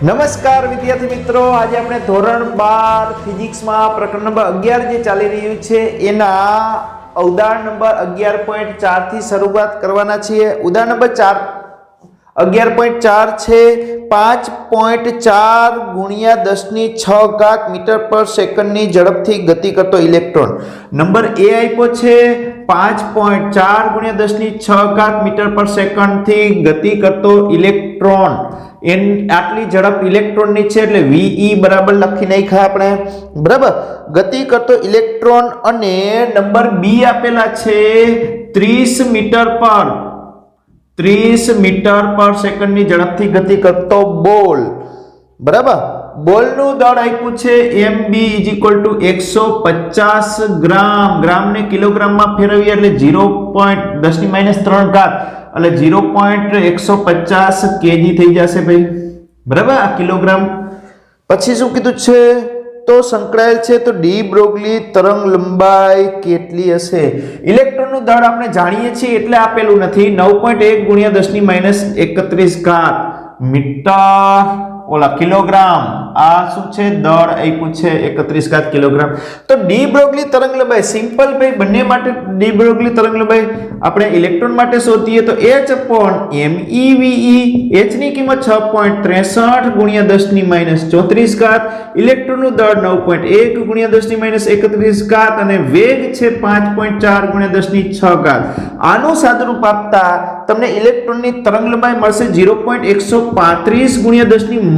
નમસ્કાર વિદ્યાર્થી મિત્રો, આજે આપણે ધોરણ 12 ફિઝિક્સમાં પ્રકરણ નંબર 11 જે ચાલી રહ્યું છે એના ઉદાહરણ નંબર 11.4 થી શરૂઆત કરવાના છીએ. ઉદાહરણ નંબર 11.4 છે 5.4 ગુણ્યા 10⁶ મીટર પર સેકન્ડની ઝડપથી ગતિ કરતો ઇલેક્ટ્રોન. નંબર એ આપ્યો છે 5.4 ગુણ્યા 10⁶ મીટર પર સેકન્ડથી ગતિ કરતો ઇલેક્ટ્રોન. આટલી ઝડપ ઇલેક્ટ્રોનની છે એટલે VE બરાબર લખી નાખ્યા આપણે. બરાબર, ગતિ કરતો ઇલેક્ટ્રોન. અને નંબર બી આપેલા છે 30 મીટર પર સેકન્ડની ઝડપથી ગતિ કરતો બોલ. બરાબર, બોલનું દળ આપ્યું છે MB = 150 ગ્રામ. ગ્રામને કિલોગ્રામમાં ફેરવીએ એટલે 0.10⁻³ ઘાત એટલે 0.150 kg થઈ જશે ભાઈ. બરાબર, આ કિલોગ્રામ. પછી શું કીધું છે તો સંકળાયેલ છે તો ડી બ્રોગલી તરંગ લંબાઈ કેટલી હશે. ઇલેક્ટ્રોનનું દળ આપણે જાણીએ છીએ એટલે આપેલું નથી. 9.1 ગુણ્યા 10⁻31 ઘાત મીટર ઓલા કિલોગ્રામ. આ શું છે દળ આપ્યું છે 31 ઘાત કિલોગ્રામ. તો ડી બ્રોગલી તરંગ લંબાઈ સિમ્પલ ભાઈ, બંને માટે ડી બ્રોગલી તરંગ લંબાઈ આપણે ઇલેક્ટ્રોન માટે શોધીએ તો H/MeVe. H ની કિંમત 6.63 ગુણ્યા 10⁻34 ઘાત. ઇલેક્ટ્રોનનું દળ 9.1 ગુણ્યા 10⁻31 ઘાત અને વેગ છે 5.4 ગુણ્યા 10⁶ ઘાત. આનું સાદુરૂપ આપતા તમને ઇલેક્ટ્રોનની તરંગ લંબાઈ મળશે 0.135 ગુણ્યા 10⁻9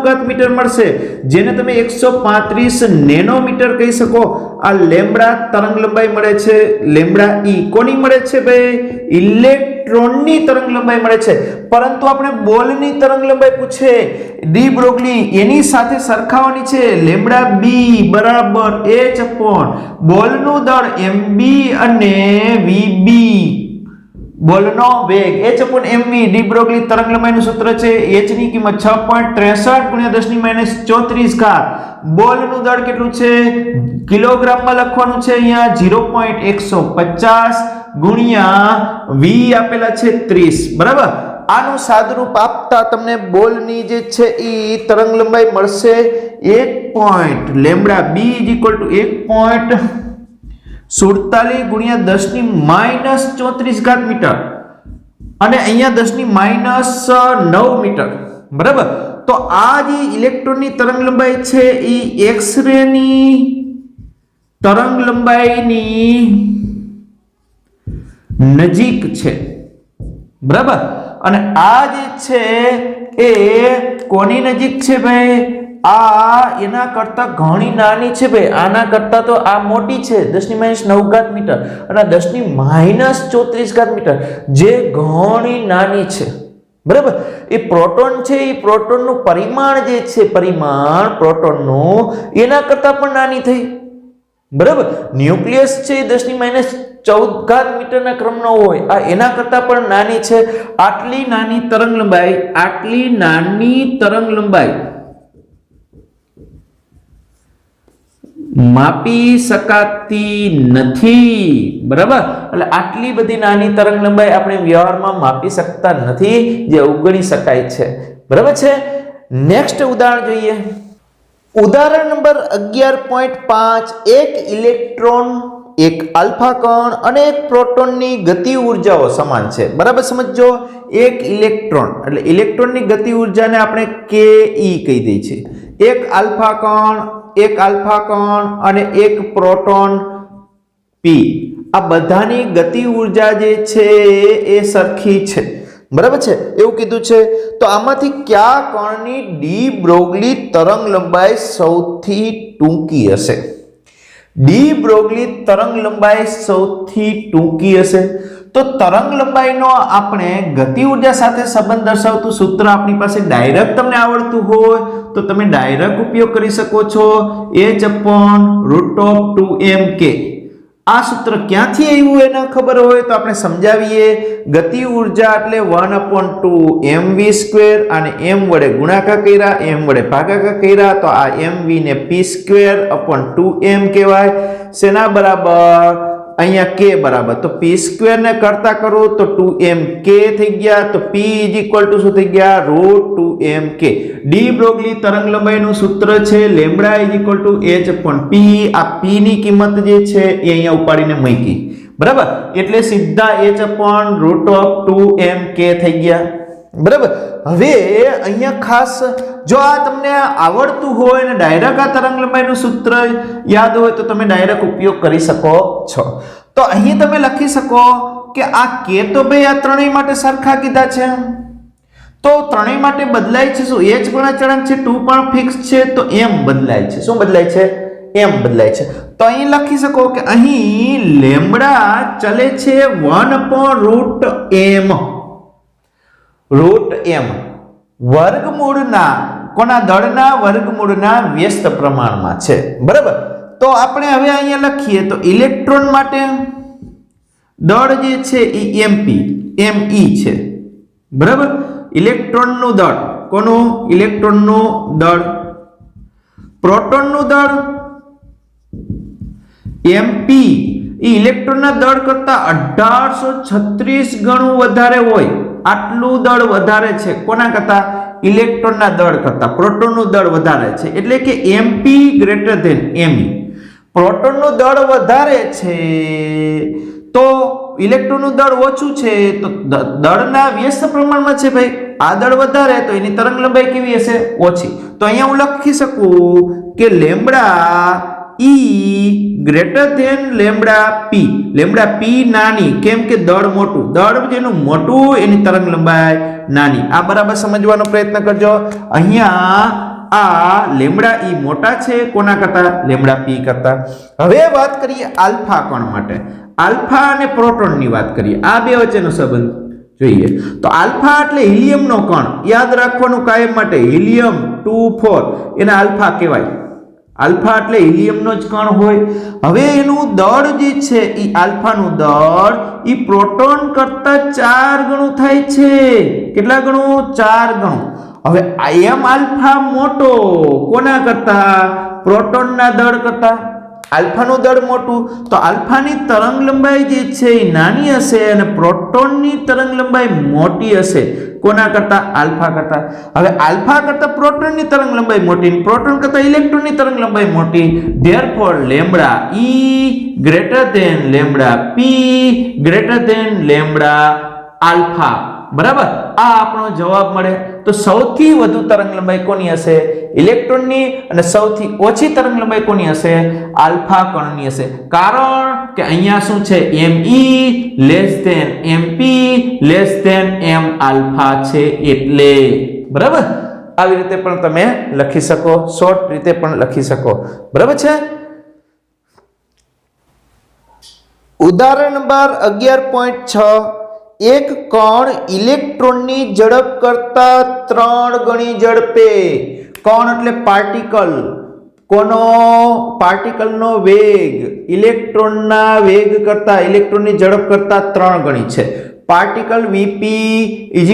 ઘાત મીટર મળશે, જેને તમે 135 નેનોમીટર કહી શકો. આ લેમ્બડા તરંગ લંબાઈ મળે છે. લેમ્બડા E કોની મળે છે ભાઈ? ઇલેક્ટ્રોનની તરંગ લંબાઈ મળે છે. પરંતુ આપણે બોલની તરંગ લંબાઈ પૂછે ડી બ્રોગલી, એની સાથે સરખાવવાની છે. લેમ્બડા બી બરાબર H અપોન બોલનું દળ MB અને VB, બોલનો વેગ H/mv. ડી બ્રોગલી તરંગ લંબાઈનું સૂત્ર છે H ની કિંમત 6.63 ગુણ્યા 10⁻34 ઘાત. બોલનું દળ કેટલું છે કિલોગ્રામમાં લખવાનું છે અહીંયા 0.150 ગુણ્યા V આપેલા છે 30. બરાબર, આનું સાદુરૂપ આપતા તમને બોલની જે છે એ તરંગ લંબાઈ મળશે 1. લેમ્બડા b = 1.47 ગુણ્યા 10⁻34 ઘાત મીટર અને અહીંયા 10⁻9 મીટર. બરાબર, તો આ જે ઇલેક્ટ્રોનની તરંગ લંબાઈ છે એ એક્સ રે ની તરંગ લંબાઈની નજીક છે. બરાબર, અને આ જે છે એ કોની નજીક છે ભાઈ? આ એના કરતા ઘણી નાની છે ભાઈ. આના કરતા તો આ મોટી છે 10⁻9 ઘાત મીટર અને 10⁻34 ઘાત મીટર, જે ઘણી નાની છે. બરાબર, એ પ્રોટોન છે, એ પ્રોટોનનું પરિમાણ જે છે, પરિમાણ પ્રોટોનનું એના કરતા પણ નાની થઈ. બરાબર, ન્યુક્લિયસ છે 10⁻14 ઘાત મીટરના ક્રમનો હોય, આ એના કરતા પણ નાની છે. આટલી નાની તરંગ લંબાઈ માપી શકાતી નથી. બરાબર, એટલે આટલી બધી નાની તરંગ લંબાઈ આપણે વ્યવહારમાં માપી શકતા નથી, જે અવગણી શકાય છે. બરાબર છે. નેક્સ્ટ ઉદાહરણ જોઈએ. ઉદાહરણ નંબર 11.5. એક ઇલેક્ટ્રોન, એક આલ્ફા કણ અને એક પ્રોટોનની ગતિ ઉર્જાઓ સમાન છે. બરાબર, સમજો. એક ઇલેક્ટ્રોન એટલે ઇલેક્ટ્રોનની ગતિ ઉર્જાને આપણે ke કહી દઈએ છીએ. એક આલ્ફા કણ અને એક પ્રોટોન p, આ બધાની ગતિ ઉર્જા જે છે એ સરખી છે. બરાબર છે, એવું કીધું છે. તો આમાંથી કયા કણની ડી બ્રોગલી તરંગ લંબાઈ સૌથી ટૂંકી હશે? ડી બ્રોગલી તરંગ લંબાઈ સૌથી ટૂંકી હશે તો તરંગ લંબાઈનો આપણે ગતિ ઉર્જા સાથે સંબંધ દર્શાવતું સૂત્ર આપણી પાસે ડાયરેક્ટ તમને આવડતું હોય તો તમે ડાયરેક્ટ ઉપયોગ કરી શકો છો. H/√2mk. આ સૂત્ર ક્યાંથી આવ્યું એને ખબર હોય તો આપણે સમજાવીએ. ગતિ ઉર્જા એટલે 1/2mv², અને m વડે ગુણાકાર કર્યા, m વડે ભાગાકાર કર્યા તો આ mv ને p²/2m કહેવાય. શેના બરાબર? અહીંયા k બરાબર તો p² ને કરતા કરું તો 2mk થઈ ગયા તો p શું થઈ ગયા √2mk. ડી બ્રોગલી તરંગ લંબાઈનું સૂત્ર છે લેમ્બડા h/p. આ p ની કિંમત જે છે એ અહીંયા ઉપાડીને મૂકી બરાબર એટલે સીધા h/√2mk થઈ ગયા બરાબર. હવે અહીંયા ખાસ જો આ તમને આવડતું હોય ને ડાયરેક્ટ આ તરંગ લંબાઈનું સૂત્ર યાદ હોય તો તમે ડાયરેક્ટ ઉપયોગ કરી શકો છો. તો અહીં તમે લખી શકો કે આ k તો ભાઈ આ ત્રણેય માટે સરખા કીધા છે તો ત્રણેય માટે બદલાય છે શું h ગુણાચળાંક છે 2 પણ ફિક્સ છે તો m બદલાય છે. શું બદલાય છે? m બદલાય છે. તો અહીં લખી શકો કે અહીં લેમ્બડા ચલે છે 1/√m વર્ગમૂળના કોના દળના વર્ગમૂળના વ્યસ્ત પ્રમાણમાં છે બરાબર. તો આપણે હવે અહીંયા લખીએ તો ઇલેક્ટ્રોન માટે દળ જે છે એ me છે બરાબર. ઇલેક્ટ્રોનનું દળ કોનું? ઇલેક્ટ્રોનનું દળ. પ્રોટોનનું દળ mp એ ઇલેક્ટ્રોનના દળ કરતા 1836 ગણું વધારે હોય. આટલું દળ વધારે છે કોના કરતા? ઇલેક્ટ્રોનના દળ કરતા. પ્રોટોનનું દળ વધારે છે એટલે કે mp > me. પ્રોટોનનું દળ વધારે છે તો ઇલેક્ટ્રોનનું દળ ઓછું છે તો દળના વ્યસ્ત પ્રમાણમાં છે ભાઈ. આ દળ વધારે તો એની તરંગ લંબાઈ કેવી હશે? ઓછી. તો અહીંયા હું લખી શકું કે lambda E > lambda p. Lambda p નાની કેમ કે દળ મોટું. દળ જેનું મોટું એની તરંગ લંબાઈ નાની. આ બરાબર સમજવાનો પ્રયત્ન કરજો. અહીંયા આ લેમ્બડા E મોટા છે કોના કરતા? લેમ્બડા p કરતા. હવે વાત કરીએ આલ્ફા કણ માટે. આલ્ફા અને પ્રોટોનની વાત કરીએ. આ બે વચ્ચેનો સંબંધ જોઈએ તો આલ્ફા એટલે હિલિયમનો કણ. યાદ રાખવાનું કાયમ માટે હિલિયમ 2 4 એને આલ્ફા કહેવાય. આલ્ફા એટલે હિલિયમનો જ કણ હોય. હવે એનું દળ જે છે એ આલ્ફાનું દળ એ પ્રોટોન કરતા 4 ગણું થાય છે. કેટલા ગણું? 4 ગણું. હવે આયમ આલ્ફા મોટો કોના કરતા? પ્રોટોનના દળ કરતા. આલ્ફાનું દળ મોટું તો આલ્ફાની તરંગ લંબાઈ જે છે એ નાની હશે અને પ્રોટોનની તરંગ લંબાઈ મોટી હશે કોના કરતા? આલ્ફા કરતા. હવે આલ્ફા કરતા પ્રોટોનની તરંગ લંબાઈ મોટી, પ્રોટોન કરતા ઇલેક્ટ્રોનની તરંગ લંબાઈ મોટી. Therefore lambda E > lambda p > lambda alpha બરાબર. આ આપણો જવાબ મળે. તો સૌથી વધુ તરંગ લંબાઈ કોની હશે? ઇલેક્ટ્રોનની. અને સૌથી ઓછી તરંગ લંબાઈ કોની હશે? આલ્ફા કણની હશે. કારણ કે અહીંયા શું છે? me mp m આલ્ફા છે એટલે બરાબર. આવી રીતે પણ તમે લખી શકો, શોર્ટ રીતે પણ લખી શકો બરાબર છે. ઉદાહરણ નંબર 11.6 એક કણ ઇલેક્ટ્રોનની ઝડપ કરતા 3 ગણી ઝડપે. કણ એટલે પાર્ટિકલ. કોનો? પાર્ટિકલનો વેગ ઇલેક્ટ્રોનના વેગ કરતા, ઇલેક્ટ્રોનની ઝડપ કરતા 3 ગણી છે. પાર્ટિકલ vp =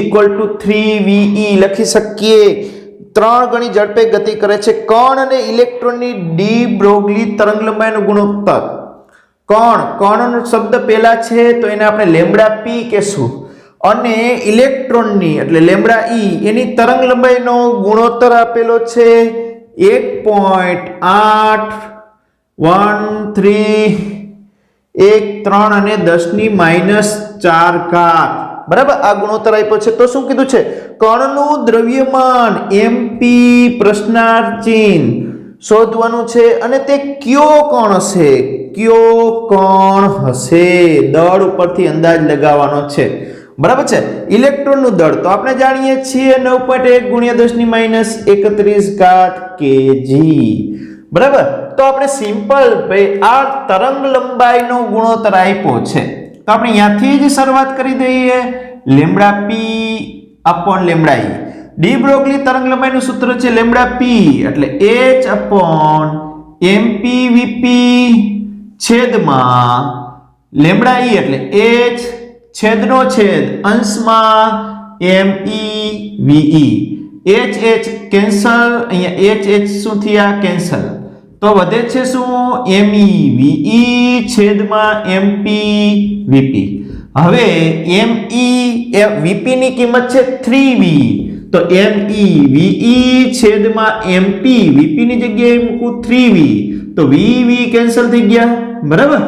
3ve લખી શકીએ. 3 ગણી ઝડપે ગતિ કરે છે. કણ અને ઇલેક્ટ્રોનની ડી બ્રોગલી તરંગ લંબાઈનો ગુણોત્તર. કણનો શબ્દ પહેલા છે તો એને આપણે લેમ્બડા p કહેશું અને ઇલેક્ટ્રોનની એટલે લેમ્બડા E એની તરંગ લંબાઈનો ગુણોત્તર આપેલો છે 1.813 અને 10⁻⁴ બરાબર. આ ગુણોત્તર આપ્યો છે. તો શું કીધું છે? કણનું દ્રવ્યમાન mp પ્રશ્નાર્થ ચિહ્ન શોધવાનું છે અને તે કયો કણ હશે? દળ ઉપરથી અંદાજ લગાવવાનો છે બરાબર છે. ઇલેક્ટ્રોનનું દળ તો આપણે જાણીએ છીએ 9.1 × 10⁻31 kg બરાબર. તો આપણે સિમ્પલ ભાઈ આ તરંગ લંબાઈનો ગુણોત્તર આપ્યો છે તો આપણે અહીંયાથી જ શરૂઆત કરી દઈએ. Lambda p / lambda E. De Broglie તરંગ લંબાઈનું સૂત્ર છે લેમ્બડા p એટલે h/mp/vp છેદમાં લેમ્બડા E એટલે h છેદનો છેદ અંશમાં me/ve. h cancel. અહીંયા h શું થયા? કેન્સલ. તો વધે છે શું ME VE છેદમાં MP VP. હવે ME VP ની કિંમત છે 3V, તો ME VE છેદમાં MP VP ની જગ્યાએ મૂકું 3V, તો VV કેન્સલ થઈ ગયા. બરાબર.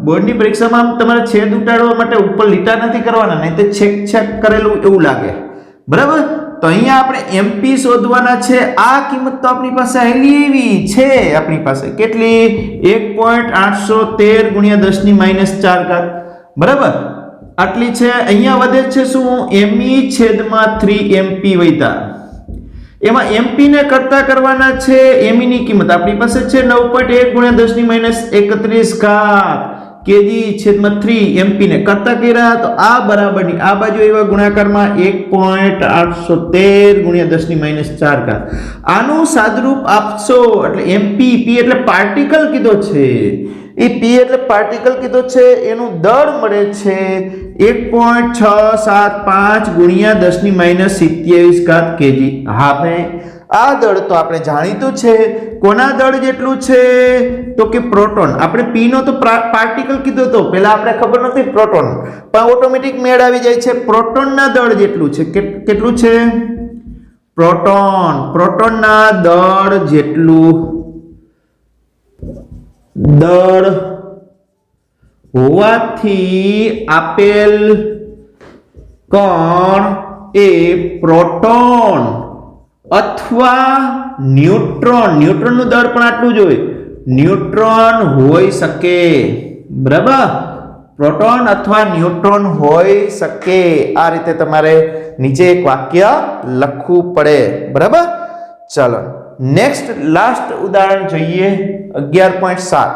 બોર્ડની પરીક્ષામાં તમારે છેદ ઉટાડવા માટે ઉપર લીટા નથી કરવાના, નહીં તો છેક કરેલું એવું લાગે. બરાબર. તો અહીંયા આપણે MP શોધવાના છે. આ કિંમત તો આપણી પાસે આવેલી એવી છે, આપણી પાસે કેટલી 1.813 ગુણ્યા 10 ની -4 બરાબર આટલી છે. અહીંયા વધે છે શું ME છેદમાં 3MP વૈતા. એમાં MP ને કરતા કરવાના છે ME ની કિંમત આપણી પાસે છે 9.1 ગુણ્યા 10 ની -31 કેજી છેદમાં 3 MP ને કરતા કર્યા, તો આ બરાબરની આ બાજુ એવા ગુણાકારમાં 1.813 ગુણ્યા 10 ની -4 આનું સાદરૂપ આપશો એટલે MP P એટલે પાર્ટિકલ કીધો છે, એ P એટલે પાર્ટિકલ કીધો છે, એનું દળ મળે છે 1.675 ગુણ્યા 10 ની -27 કેજી. હા ભાઈ આ દળ તો આપણે જાણીતું છે. કોના દળ જેટલું છે તો કે પ્રોટોન. આપણે P નો તો પાર્ટિકલ કીધો તો પહેલા આપણે ખબર નથી પ્રોટોન, પણ ઓટોમેટિક મેળ આવી જાય છે. પ્રોટોનના દળ જેટલું છે. કેટલું છે? પ્રોટોનના દળ જેટલું દળ હોવાથી આપેલ કણ એ પ્રોટોન અથવા ન્યુટ્રોનનું દળ પણ આટલું જ હોય, ન્યુટ્રોન હોઈ શકે. બરાબર. પ્રોટોન અથવા ન્યુટ્રોન હોઈ શકે. આ રીતે તમારે નીચે એક વાક્ય લખવું પડે. બરાબર. ચલો નેક્સ્ટ લાસ્ટ ઉદાહરણ જોઈએ 11.7.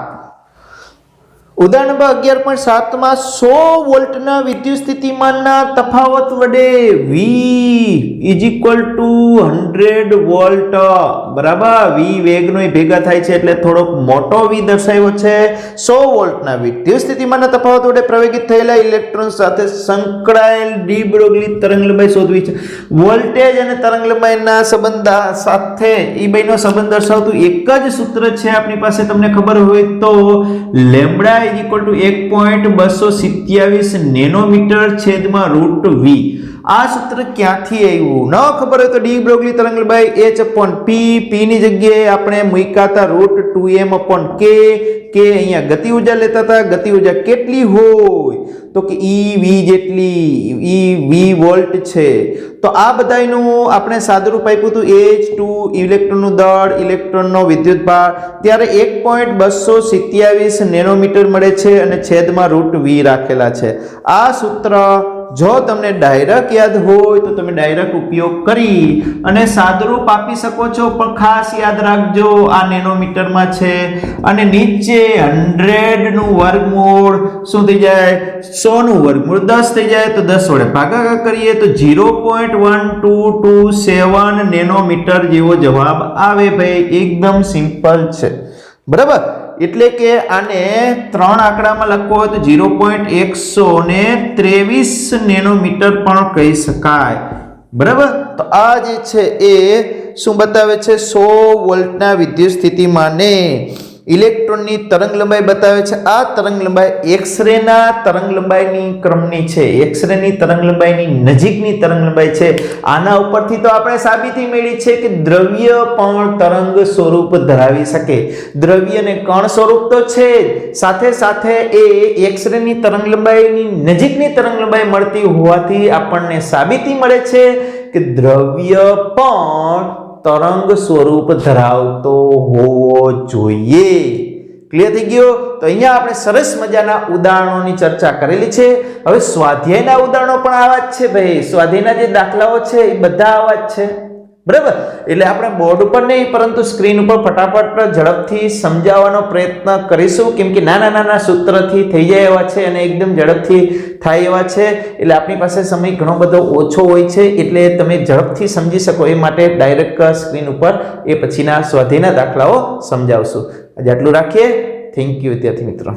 ઉદાહરણ નંબર 11.7 માં 100 વોલ્ટના વિદ્યુત સ્થિતિમાનના તફાવત વડે V = 100 વોલ્ટ. બરાબર. V વેગનો ભેગા થાય છે એટલે થોડોક મોટો V દર્શાવ્યો છે. 100 વોલ્ટના વિદ્યુત સ્થિતિમાનના તફાવત વડે પ્રવેગિત થયેલા ઇલેક્ટ્રોન સાથે સંકળાયેલ ડી બ્રોગલી તરંગલંબાઈ શોધવી છે. વોલ્ટેજ અને તરંગલંબાઈના સંબંધ સાથે એ બેનો સંબંધ દર્શાવતું એક જ સૂત્ર છે આપણી પાસે, તમને ખબર હોય તો લેમ્બડા = 1.227 નેનોમીટર છેદમાં √V. આ સૂત્ર ક્યાંથી આવ્યું ન ખબર હોય તો ડી બ્રોગલી તરંગલંબાઈ h/p, p ની જગ્યાએ આપણે મૂક્યા √2m/k. કે અહીંયા ગતિ ઊર્જા લેતા હતા. ગતિ ઊર્જા કેટલી હોય તો કે eV જેટલી. eV વોલ્ટ છે. તો આ બધાયનું આપણે સાદુરૂપ આપ્યું હતું H2 ઇલેક્ટ્રોનનું દળ, ઇલેક્ટ્રોનનો વિદ્યુતભાર, ત્યારે 1.227 નેનોમીટર મળે છે અને છેદમાં √V રાખેલા છે. આ સૂત્ર જો તમને ડાયરેક્ટ યાદ હોય તો તમે ડાયરેક્ટ ઉપયોગ કરી અને સાદુરૂપ આપી શકો છો, પણ ખાસ યાદ રાખજો આ નેનોમીટરમાં છે અને નીચે 100 નું વર્ગમૂળ શું થઈ જાય 100 નું વર્ગમૂળ 10 થઈ જાય, તો 10 વડે ભાગાકાર કરીએ તો 0.1227 નેનોમીટર જેવો જવાબ આવે. ભાઈ એકદમ સિમ્પલ છે. બરાબર. એટલે કે આને 3 આંકડામાં લખવો હોય તો 0.123 નેનોમીટર પણ કહી શકાય. બરાબર. તો આ જે છે એ શું બતાવે છે 100 વોલ્ટના વિદ્યુત સ્થિતિમાને ઇલેક્ટ્રોનની તરંગલંબાઈ બતાવે છે. આ તરંગલંબાઈ એક્સ-રે ના તરંગલંબાઈની ક્રમની છે, એક્સ-રે ની તરંગલંબાઈની નજીકની તરંગલંબાઈ છે. આના ઉપરથી તો આપણે સાબિતી મેળવી છે કે દ્રવ્ય પણ તરંગ સ્વરૂપ ધરાવી શકે. દ્રવ્ય ને કણ સ્વરૂપ તો છે જ, સાથે સાથે એ એક્સ-રે ની તરંગલંબાઈની નજીકની તરંગલંબાઈ મળતી હોવાથી આપણને સાબિતી મળે છે કે દ્રવ્ય પણ તરંગ સ્વરૂપ ધરાવતો હોવો જોઈએ. ક્લિયર થઈ ગયો? તો અહીંયા આપણે સરસ મજાના ઉદાહરણોની ચર્ચા કરેલી છે. હવે સ્વાધ્યાયના ઉદાહરણો પણ આવા જ છે ભાઈ. સ્વાધ્યાયના જે દાખલાઓ છે એ બધા આવા જ છે. બરાબર. એટલે આપણે બોર્ડ ઉપર નહીં પરંતુ સ્ક્રીન ઉપર ફટાફટ ઝડપથી સમજાવવાનો પ્રયત્ન કરીશું, કેમ કે નાના સૂત્રથી થઈ જાય એવા છે અને એકદમ ઝડપથી થાય એવા છે. એટલે આપણી પાસે સમય ઘણો બધો ઓછો હોય છે, એટલે તમે ઝડપથી સમજી શકો એ માટે ડાયરેક્ટ સ્ક્રીન ઉપર એ પછીના સ્વાધ્યાયના દાખલાઓ સમજાવશું. આજે આટલું રાખીએ. થેન્ક યુ વિદ્યાર્થી મિત્રો.